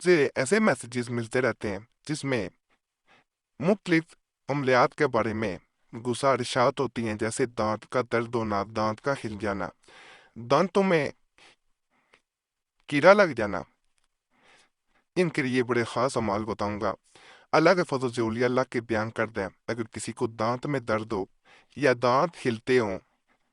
से ऐसे मैसेजेस मिलते रहते हैं जिसमें मुख्तलिफ अमलियात के बारे में गुजारिशात होती हैं, जैसे दांत का दर्द होना, दांत का हिल जाना, दांतों में कीड़ा लग जाना। इनके लिए बड़े ख़ास अमाल बताऊंगा। अल्लाह के फजल से औलिया अल्लाह के बयान कर दें, अगर किसी को दांत में दर्द हो या दांत हिलते हों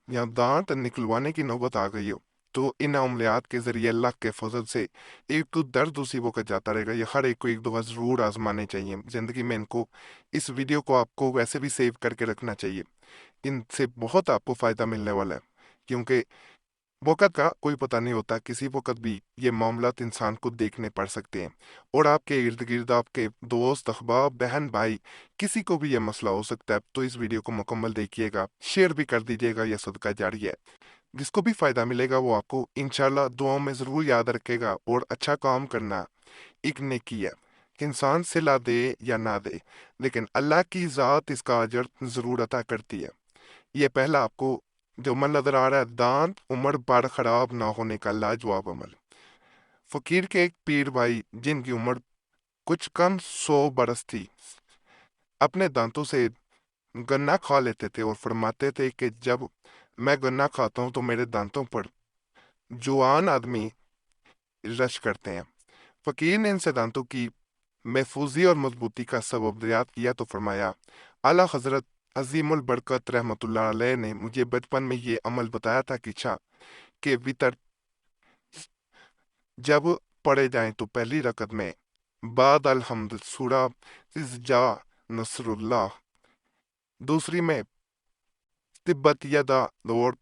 या दांत निकलवाने की नौबत आ गई हो, तो इन अमलियात के ज़रिए अल्लाह के फजल से एक तो दर्द उसी वक्त जाता रहेगा। ये हर एक को एक दफ़ा ज़रूर आजमाने चाहिए ज़िंदगी में। इनको इस वीडियो को आपको वैसे भी सेव करके रखना चाहिए। इनसे बहुत आपको फ़ायदा मिलने वाला है, क्योंकि वक़्त का कोई पता नहीं होता, किसी वक़्त भी ये मामलात इंसान को देखने पड़ सकते हैं। और आपके इर्द गिर्द आपके दोस्त, अहबाब, बहन, भाई, किसी को भी ये मसला हो सकता है। तो इस वीडियो को मुकम्मल देखिएगा, शेयर भी कर दीजिएगा, यह सदका जारी है। जिसको भी फ़ायदा मिलेगा वो आपको इंशाल्लाह दुआओं में ज़रूर याद रखेगा। और अच्छा काम करना एक नेकी है कि इंसान सिला दे या ना दे, लेकिन अल्लाह की ज़ात इसका अजर ज़रूर अता करती है। ये पहला आपको जो अमल नजर आ रहा है, दांत उम्र भर खराब ना होने का लाजवाब अमल। फकीर के एक पीर भाई जिनकी उम्र कुछ कम 100 बरस थी, अपने दांतों से गन्ना खा लेते थे और फरमाते थे कि जब मैं गन्ना खाता हूं तो मेरे दांतों पर जवान आदमी रश करते हैं। फकीर ने इनसे दांतों की महफूजी और मजबूती का सबब दरियात किया तो फरमाया, आला हजरत अजीमुल बरकत रहमतुल्लाह अलैह ने मुझे बचपन में ये अमल बताया था कि के वितर जब पढ़े जाएं तो पहली रकत में बाद अल हम्द सूरा इज़्जा नसरुल्लाह, दूसरी में तिब्बत यदा, और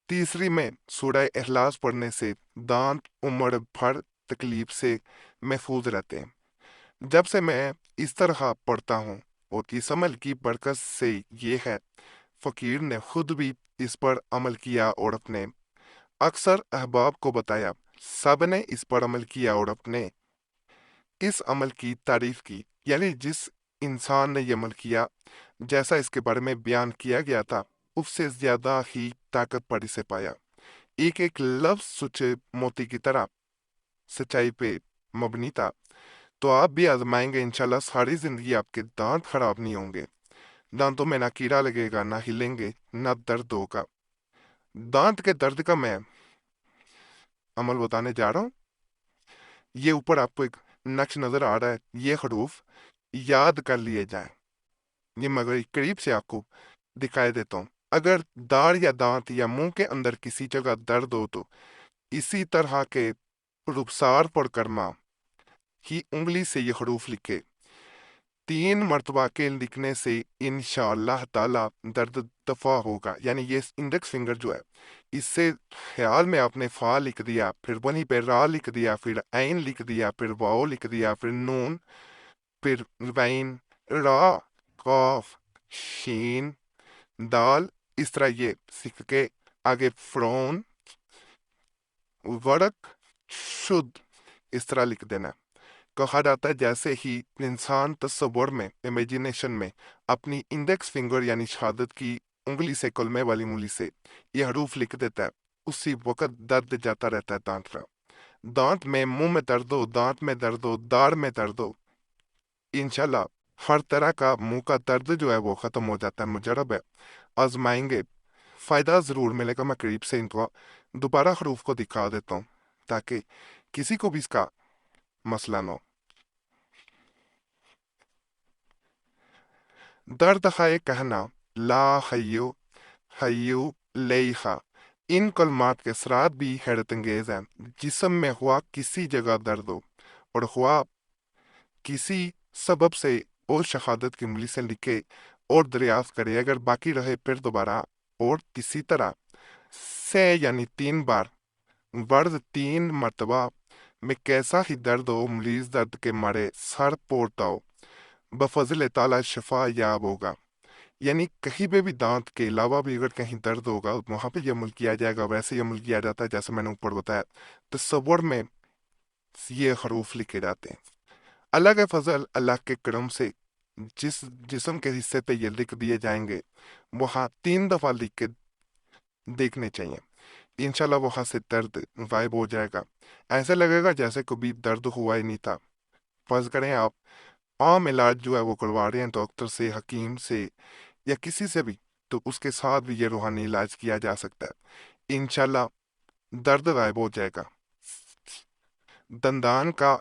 तीसरी में सूरा इखलास पढ़ने से दांत उम्र भर तकलीफ से महफूज रहते हैं। जब से मैं इस तरह पढ़ता हूँ और इस अमल की बरकत से ये है, फकीर ने खुद भी इस पर अमल किया और अपने अक्सर अहबाब को बताया। सब ने इस पर अमल किया और अपने इस अमल की तारीफ की। यानी जिस इंसान ने यह अमल किया, जैसा इसके बारे में बयान किया गया था, उससे ज्यादा ही ताकत पर इसे पाया। एक एक लफ्ज सुचे मोती की तरह सच्चाई पे मबनी था। तो आप भी आजमाएंगे इंशाल्लाह, सारी जिंदगी आपके दांत खराब नहीं होंगे। दांतों में ना कीड़ा लगेगा, ना हिलेंगे, ना दर्द होगा। दांत के दर्द का मैं अमल बताने जा रहा हूँ। ये ऊपर आपको एक नक्श नजर आ रहा है, ये हरूफ याद कर लिए जाएं। ये मगर करीब से आपको दिखाई देता हूँ। अगर दाढ़ या दांत या मुंह के अंदर किसी जगह दर्द हो तो इसी तरह के रुखसार पर कर्मा ही उंगली से ये हरूफ लिखे। 3 मरतबा के लिखने से इंशाअल्लाह ताला दर्द दफा होगा। यानी ये इंडेक्स फिंगर जो है, इससे ख्याल में आपने फा लिख दिया, फिर वहीं पे रा लिख दिया, फिर ऐन लिख दिया, फिर वाओ लिख दिया, फिर नून, फिर वैन, रा, कॉफ, शीन, दाल, इस तरह ये सीख के आगे फ्रोन, वर्क, शुद्ध, इस तरह लिख देना। कहा जाता है जैसे ही इंसान तस्वुर में, इमेजिनेशन में अपनी इंडेक्स फिंगर यानी शहादत की उंगली से, कलमे वाली उंगली से यह हरूफ लिख देता है, उसी वक्त दर्द जाता रहता है दांत का। दांत में, मुंह में दर्द हो, दांत में दर्द हो, दाढ़ में दर्द हो, इंशाल्लाह हर तरह का मुंह का दर्द जो है वो खत्म हो जाता है। मुजरब है, आजमाएंगे, फायदा जरूर मिलेगा। मैं करीब से इनको दोबारा हरूफ को दिखा देता हूँ ताकि किसी को भी इसका मसला ना हो। दर्द है कहना ला हय्यु हय्यु लेहा, इन कलमात के असरात भी हैरत अंगेज हैं। जिस्म में हुआ किसी जगह दर्द हो और हुआ किसी सबब से, और शहादत की उंगली से लिखे और दरियाफ्त करे, अगर बाकी रहे फिर दोबारा और किसी तरह से, यानी 3 बार वर्द 3 मरतबा में कैसा ही दर्द हो, मरीज दर्द के मारे सर पोड़ता हो, बफजल ताला शफा याब होगा। यानी कहीं पे भी दांत के अलावा भी अगर कहीं दर्द होगा वहां पे ये अमल किया जाएगा। वैसे ही अमल किया जाता है जैसे मैंने ऊपर बताया। तसव्वुर में ये हरूफ लिखे जाते हैं। अल्लाह के फजल, अल्लाह के करम से जिस जिस्म के हिस्से पे ये लिख दिए जाएंगे, वहां 3 दफा लिख के देखने चाहिए। इंशाल्लाह वहाँ से दर्द गायब हो जाएगा। ऐसा लगेगा जैसे कभी दर्द हुआ ही नहीं था। फर्ज करें आप आम इलाज जो है वो करवा रहे हैं डॉक्टर से, हकीम से या किसी से भी, तो उसके साथ भी ये रूहानी इलाज किया जा सकता है। इंशाल्लाह दर्द गायब हो जाएगा। दंदान का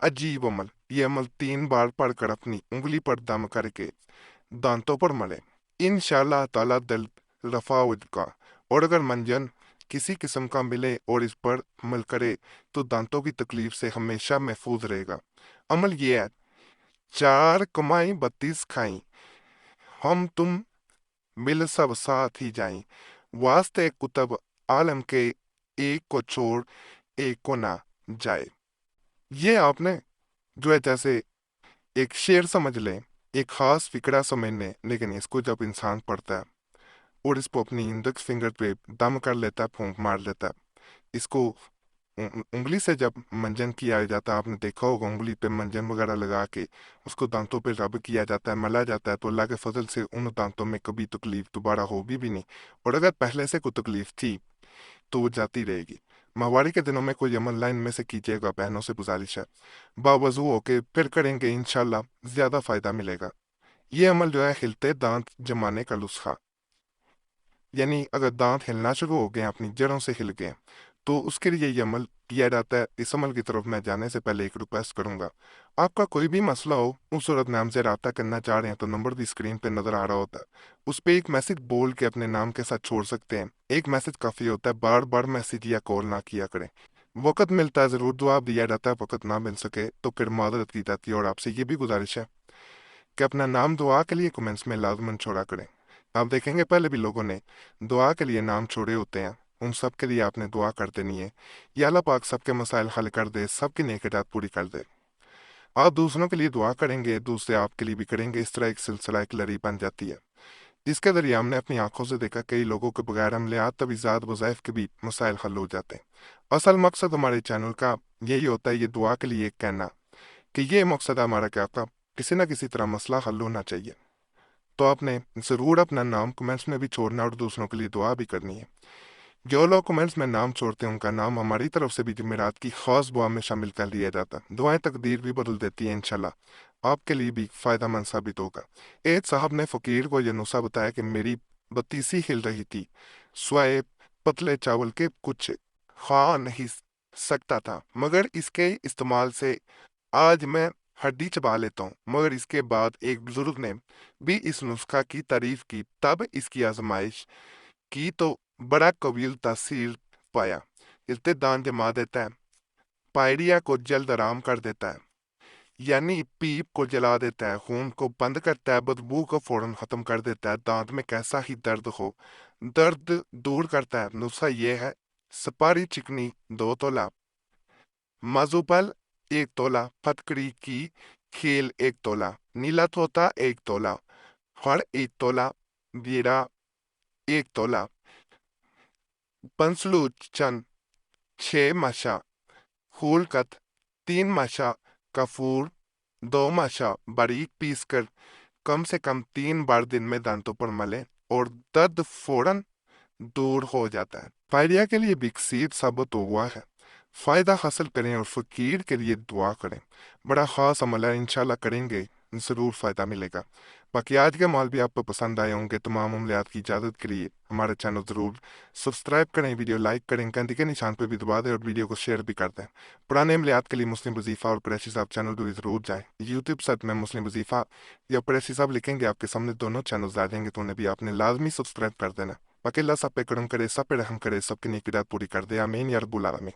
अजीब अमल, ये अमल 3 बार पढ़कर अपनी उंगली पर दम करके दांतों पर मले, इंशाल्लाह ताला दिल रफा का। और अगर मंजन किसी किस्म का मिले और इस पर अमल करे तो दांतों की तकलीफ से हमेशा महफूज रहेगा। अमल ये है, 4 कमाई 32 खाई, हम तुम मिल सब साथ ही जाएं, वास्ते कुतब आलम के एक को छोड़ एक को ना जाए। ये आपने जो है जैसे एक शेर समझ लें, एक खास फिकरा समझ लें, लेकिन इसको जब इंसान पढ़ता है और इसको अपनी इंडेक्स फिंगर पे दम कर लेता है, फूंक मार लेता है, इसको उंगली से जब मंजन किया जाता है, आपने देखा होगा उंगली पे मंजन वगैरह लगा के उसको दांतों पे रब किया जाता है, मला जाता है, तो अल्लाह के फजल से उन दांतों में कभी तकलीफ दोबारा होगी भी नहीं। और अगर पहले से कोई तकलीफ थी तो वो जाती रहेगी। माहवारी के दिनों में कोई अमल लाइन में से कीजिएगा, बहनों से गुजारिश है, बावजू होके फिर करेंगे, इंशाल्लाह ज्यादा फायदा मिलेगा। ये अमल जो है हिलते दांत जमाने का नुस्खा, यानी अगर दांत हिलना शुरू हो गए, अपनी जड़ों से हिल गए, तो उसके लिए ये अमल किया जाता है। इस अमल की तरफ मैं जाने से पहले एक रिक्वेस्ट करूंगा, आपका कोई भी मसला हो, उस सूरत में हमसे रब्ता करना चाह रहे हैं तो नंबर भी स्क्रीन पे नजर आ रहा होता है, उस पर एक मैसेज बोल के अपने नाम के साथ छोड़ सकते हैं। एक मैसेज काफी होता है, बार बार मैसेज या कॉल ना किया करें। वक्त मिलता है जरूर जवाब दिया जाता है, वक्त ना मिल सके तो फिर मादरत की जाती है। और आपसे ये भी गुजारिश है कि अपना नाम दुआ के लिए कमेंट्स में लाजमन छोड़ा करें। आप देखेंगे पहले भी लोगों ने दुआ के लिए नाम छोड़े होते हैं, उन सब के लिए आपने दुआ कर देनी है, या अल्लाह पाक सबके मसाइल हल कर दे, सबकी नेकियत पूरी कर दे। आप दूसरों के लिए दुआ करेंगे, दूसरे आपके लिए भी करेंगे, इस तरह एक सिलसिला, एक लड़ी बन जाती है, जिसके जरिए हमने अपनी आंखों से देखा कई लोगों के बगैर अमलियात तवीज़ात वज़ाइफ के भी मसाइल हल हो जाते हैं। असल मकसद हमारे चैनल का यही होता है, ये दुआ के लिए कहना कि ये मकसद है हमारा कि आपका किसी न किसी तरह मसला हल होना चाहिए। तो आपने ज़रूर अपना नाम कमेंट्स में भी छोड़ना और दूसरों के लिए दुआ भी करनी है। जो लोग कमेंट्स में नाम छोड़ते हैं उनका नाम हमारी तरफ से भी जुमेरात की खास दुआ में शामिल कर लिया जाता है। दुआएं तकदीर भी बदल देती हैं, इंशाल्लाह आपके लिए भी फायदेमंद साबित होगा। एक साहब ने फकीर को यह नुस्खा बताया कि मेरी बत्तीसी हिल रही थी, स्वाए पतले चावल के कुछ खा नहीं सकता था, मगर इसके इस्तेमाल से आज मैं हड्डी चबा लेता हूँ। मगर इसके बाद एक बुजुर्ग ने भी इस नुस्खा की तारीफ की, तब इसकी आजमाइश की तो बड़ा कबील तासीर पाया। इल्तिदान जमा देता है, पायरिया को जल्द आराम कर देता है, यानी पीप को जला देता है, खून को बंद करता है, बदबू को फौरन खत्म कर देता है, दांत में कैसा ही दर्द हो दर्द दूर करता है। नुस्खा ये है, सुपारी चिकनी 2 तोला, माजूपल 1 तोला, फटकरी की खेल 1 तोला, नीला तोता 1 तोला, फड़ 1 तोला, बीरा 1 तोला, पंसलू चंद 6 माशा, फूलकत 3 माशा, कपूर 2 माशा बारीक पीस कर कम से कम 3 बार दिन में दांतों पर मलें और दर्द फौरन दूर हो जाता है। फायरिया के लिए भी सीध साबित हुआ है। फायदा हासिल करें और फकीर के लिए दुआ करें, बड़ा खास अमल है, इंशाल्लाह करेंगे ज़रूर फ़ायदा मिलेगा। बाकी आज के माल भी आपको पसंद आए होंगे। तमाम अमलियात की इजाज़त के लिए हमारा चैनल ज़रूर सब्सक्राइब करें, वीडियो लाइक करें, घंटी के निशान पर भी दबा दें और वीडियो को शेयर भी कर दें। पुराने अमलियात के लिए मुस्लिम वजीफ़ा और कुरैशी साहब चैनल पर भी ज़रूर जाएँ। यूट्यूब सर्च में मुस्लिम वजीफ़ा या कुरैशी साहब लिखेंगे, आपके सामने दोनों चैनल आ जाएंगे, तो उन्हें भी आपने लाजमी सब्सक्राइब कर देना। बाकी अल्लाह सब पे करम करे, सब पे रहम करे, सबकी नेकी पूरी कर दे, आमीन या रब्बुल आलमीन।